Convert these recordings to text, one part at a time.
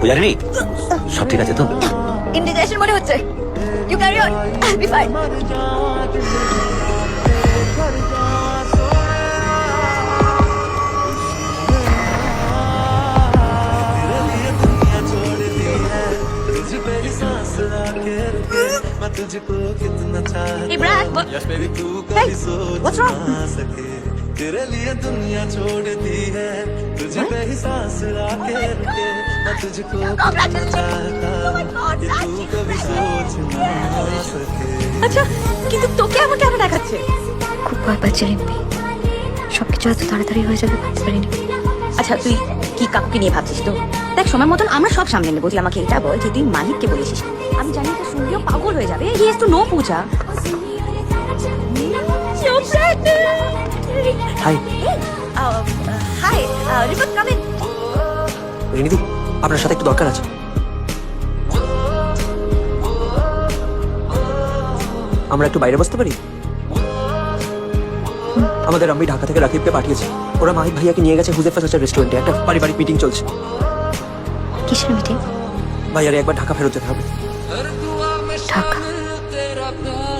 পূজারিনী, সব ঠিক আছে তো? ইন্ডিকেশন মনে হচ্ছে। You carry on, be fine. Hey Brad, Yes, baby. hey, what's wrong? तेरे लिए दुनिया छोड़ दी है तुझे पे ही सांस लाके रखे मैं तुझको कितना चाहता ये तू कभी सोच ना सके। আচ্ছা, কিন্তু তোকে আমার কেন দেখাচ্ছে? খুব ভয় পাচ্ছি রিম্পি, সবকিছু এত তাড়াতাড়ি হয়ে যাবে ভাবতে পারিনি। আচ্ছা, তুই কি কাকুকে নিয়ে ভাবছিস? তো দেখ, সময় মতন আমরা সব সামনে নেবো। তুই আমাকে এটা বল যে তুই মাহিককে বলেছিস। আমি জানি এটা শুনলেও পাগল হয়ে যাবে। He has to know Puja. Hi hi, report come in. রিনিদি, আপনার সাথে একটু দরকার আছে। আমরা একটু বাইরে বসতে পারি? আমাদের আমি ঢাকা থেকে রাকিবকে পাঠিয়েছি। ওরা মাহিক ভাইয়াকে নিয়ে গেছে হুজেফা চাচার রেস্টুরেন্টে। একটা পারিবারিক মিটিং চলছে। কিসের মিটিং? ভাইয়ারে একবার ঢাকা ফেরত যেতে হবে। ঢাকা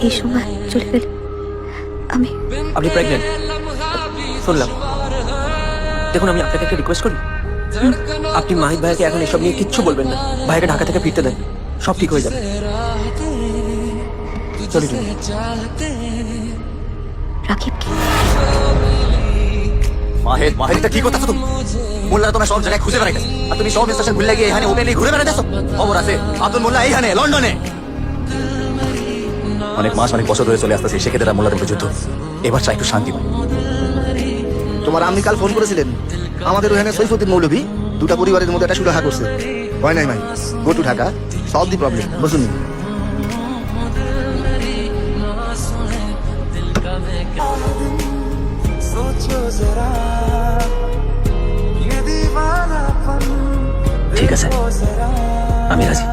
এই সময় চলে গেলে? আপনি প্রেগনেন্ট শুনলাম। দেখুন, আমি আপনাকে একটা রিকোয়েস্ট করি, আপনি মাহিক ভাইয়াকে এখন এসব নিয়ে কিচ্ছু বলবেন না। ভাইয়াকে ঢাকা থেকে ফিরতে দেন, সব ঠিক হয়ে যাবে। চলি রাকিব কি? মাহের এটা কি করতেছো তুমি? মোল্লা তোমার সব জায়গায় খুঁজে বেড়াইতেছে আর তুমি সব স্টেশন ভুলে গিয়ে এখানে ওপেনলি ঘুরে বেড়াইতেছো। খবর আছে আব্দুল মোল্লা এইখানে লন্ডনে। অনেক মাস অনেক বছর ধরে চলে আসতেছে সেক্ষেত্রে মোল্লার উপরে যুদ্ধ। এবার চাই একটু শান্তি পাই। তোমার আম্মি কাল ফোন করেছিলেন, আমাদের ওখানে সৈফুদ্দিন মৌলভী দুটা পরিবারের মধ্যে একটা সুরাহা করছে। হয় নাই ভাই, go to Dhaka, solve the problem. বসুন। ঠিক আছে, আমি রাজি।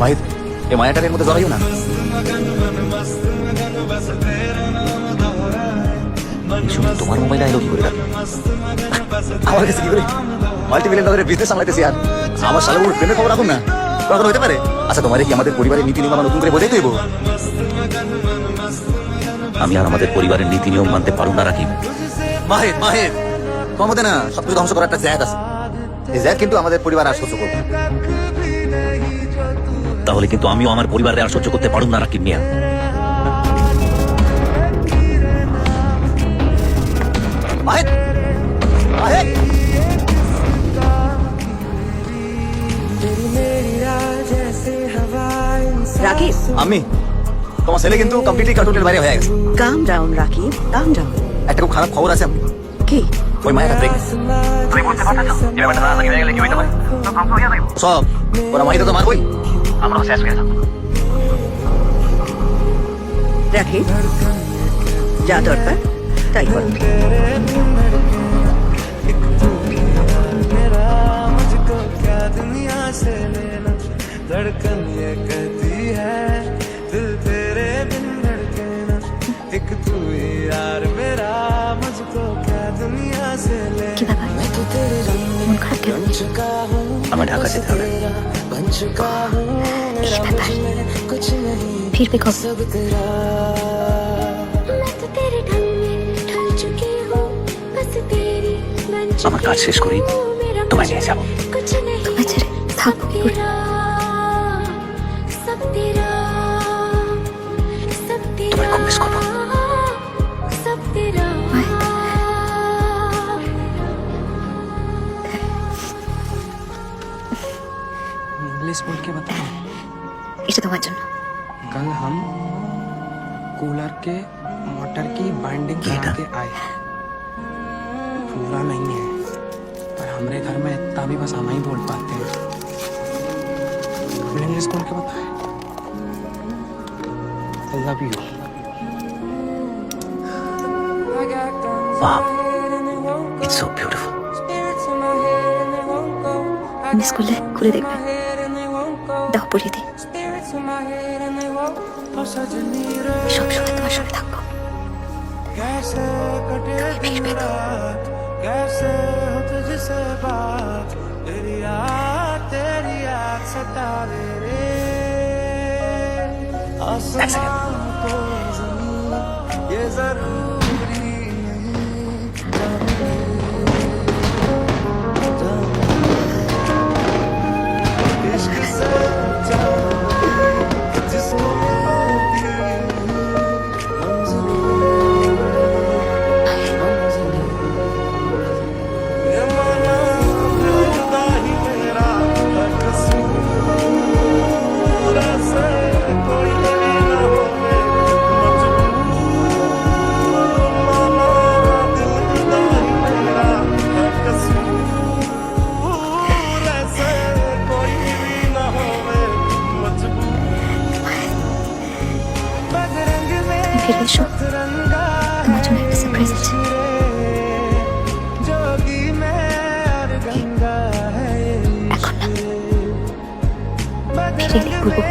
মাহিদ, এই মায়াটারের মধ্যে জড়াইও না। তোমার মোবাইল আইলো কি করে? আমার কাছে কি করে? মাল্টিমিলিয়ন ডলারের বিজনেস সামলাইতেছি আর আমার সালে ওর প্রেমের খবর রাখুন না, কখন হতে পারে? আচ্ছা, তোমার কি আমাদের পরিবারের নীতি নিয়ম নতুন করে বোঝাই দেবো? আমি আর আমাদের পরিবারের নীতি নিয়ম মানতে পারবো না রাকিব। মাহিদ কমতে না, সবকিছু ধ্বংস করার একটা জ্যাদ আছে। এই জ্যাদ কিন্তু আমাদের পরিবার আর সহ্য করবে। তাহলে কিন্তু আমিও আমার পরিবারে আর সহ্য করতে পারবো না রাকিব মিয়া। রাকিব, আমি তোমার ছেলে কিন্তু কমপ্লিটলি কন্ট্রোলের বাইরে হয়ে গেছে। কাম ডাউন রাকিব, কাম ডাউন। একটা খুব খারাপ খবর আছে। কি? ওই মায়ের সব ওরা মাহিদা তো মারবই, আমরাও শেষ হয়ে যাবো। রাকিব, যা দরকার তাই কর। धड़कन ये कहती है दिल तेरे बिन धड़के ना, एक तू ही यार मेरा, मुझको क्या दुनिया से ले। কি ব্যাপার? মন খারাপ কেন? আমার ঢাকা যেতে হবে। बन चुका हूँ এই ব্যাপার ফিরবে কবে? আমার কাজ শেষ করি তোমায় নিয়ে যাবো। তোমায় ছেড়ে থাকবো কি করে? তোমায় খুব মিস করবো। इंग्लिश बोल के बताओ। এটা তোমার জন্য। कल हम कूलर के मोटर की बाइंडिंग करा के आए। पूरा नहीं है पर हमारे घर में इतना भी बस हम ही बोल पाते हैं। इंग्लिश बोल के बताए। I love you. Wow, it's so beautiful. Miss করলে খুলে দেখবে দাও পরিয়ে দিই সবসময় তোমার সাথে থাকবো कैसे कटे दिन रात कैसे हो तुझसे बात तेरी याद सतावे रे आसमां को ज़मीन ये जरूरी नहीं इश्क से जिसको ফিরে এসো তোমার জন্য একটা সারপ্রাইজ আছে এখন না ফিরে এলে বলবো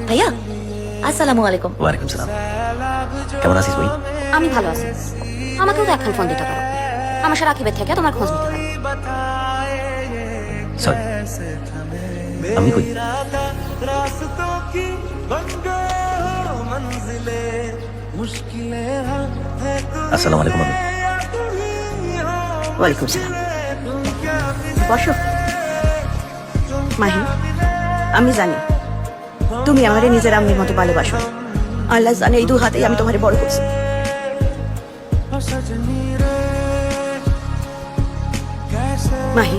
ভাইয়া আসসালামু আলাইকুম ওয়ালাইকুম সালাম। কেমন আছিস বই? আমি ভালো আছি আমাকেও তো এখন ফোন দিতে পারো আমার সাথে রাখিবের থেকে তোমার খোঁজ নিতে পারো সরি, আমি কই? रास्तों की बन गए हो मंजिलें मुश्किलें हैं আসসালামু আলাইকুম আমি। ওয়ালাইকুম সালাম বসো মাহি আমি জানি তুমি আমারে নিজের আম্মির মতো ভালোবাসো আল্লাহ জানে এই দু হাতেই আমি তোমারে বড় করছি মাহি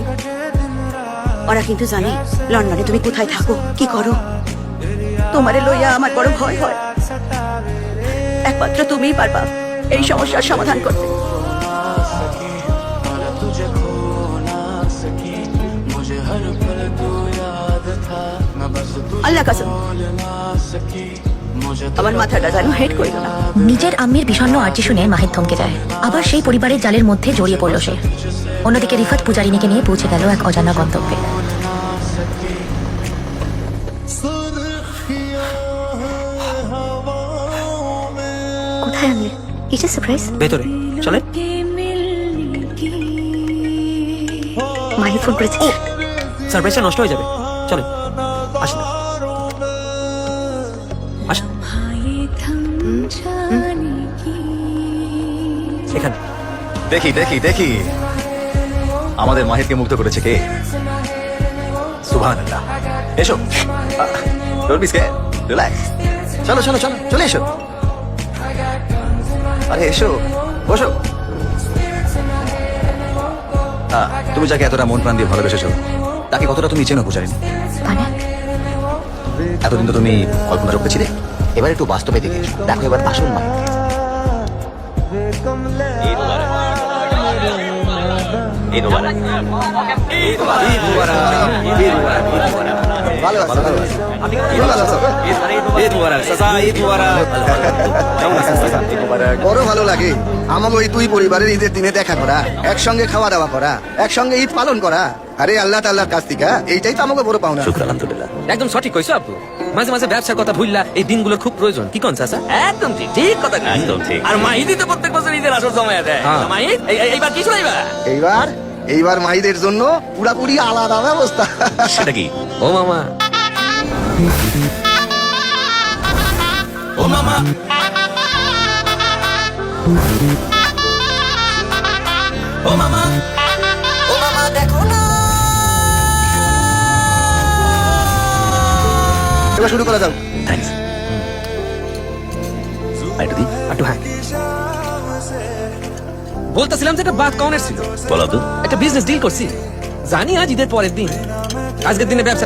ওরা কিন্তু জানে লন্ডনে তুমি কোথায় থাকো কি করো তোমারে লইয়া আমার বড় ভয় হয় একমাত্র তুমিই পারবা এই সমস্যার সমাধান করতে तुझे खो ना सकी मुझे हर पल तू याद था मैं बस আল্লাহ কাসম तुझे ना सकी मुझे আমার মাথাটা যেন হেড করিল না নিজের আম্মির বিষণ্ণ আর্জি শুনে মাহির থমকে যায় আবার সেই পরিবারের জালের মধ্যে জড়িয়ে পড়ল সে অন্যদিকে রিফাত পূজারিনীকে নিয়ে পৌঁছে গেল এক অজানা গন্তব্যে কোথায় আনলে এই যে সারপ্রাইজ ভেতরে চলে। মাহি ফোন করেছে সারপ্রাইজটা নষ্ট হয়ে যাবে। চলে আসেন আসেন এখানে। দেখি দেখি দেখি আমাদের মাহিরকে মুগ্ধ করেছে কে? সুবহানাল্লাহ। এসো, ডোন্ট বি স্কেয়ার্ড, রিল্যাক্স। চলো চলো চলো চলে এসো। আরে এসো, বসো। তুমি যাকে এতটা মন প্রাণ দিয়ে ভালোবেসেছো তাকে কতটা তুমি চেনো পূজারিনী? মানে এতদিন তো তুমি কল্পনা চোখে ছিলে, এবার একটু বাস্তবে দেখে এসো। দেখো এবার আসল মাহির। ভালো আছো, ভালো আছো। ভালো আছো? বড় ভালো লাগে আমাকে ওই তুই পরিবারের ঈদের দিনে দেখা করা, একসঙ্গে খাওয়া দাওয়া করা, একসঙ্গে ঈদ পালন করা। আরে আল্লাহ তাআলার কাছ থেকে এইটাই তো আমাকে বড় পাওনা। শুকর আলহামদুলিল্লাহ। একদম সঠিক কইছো আপু। মাঝে মাঝে ব্যবসার কথা ভুললা এই দিনগুলোর খুব প্রয়োজন। কি কোন চাচা? একদম ঠিক, ঠিক কথা কইছো। একদম ঠিক। আর মাইদি তো প্রত্যেক বছর ঈদের আসর জমায়া দেয়। মাইদ এইবার কি শুনাইবা? এইবার মাহিদের জন্য পুরাপুরি আলাদা ব্যবস্থা। সেটা কি? ও মামা, ও মামা, ও মামা, ও মামা দেখো না। এবার শুরু করা যাও। থ্যাঙ্কস। আইটু দি, আটু হ্যাঁ। বলতেছিলাম যে একটা বাদ কনের ছিল। বলো তো। একটা বিজনেস ডিল করছি, জানি আজ ঈদের পরের দিন, আজকের দিনে ব্যবসা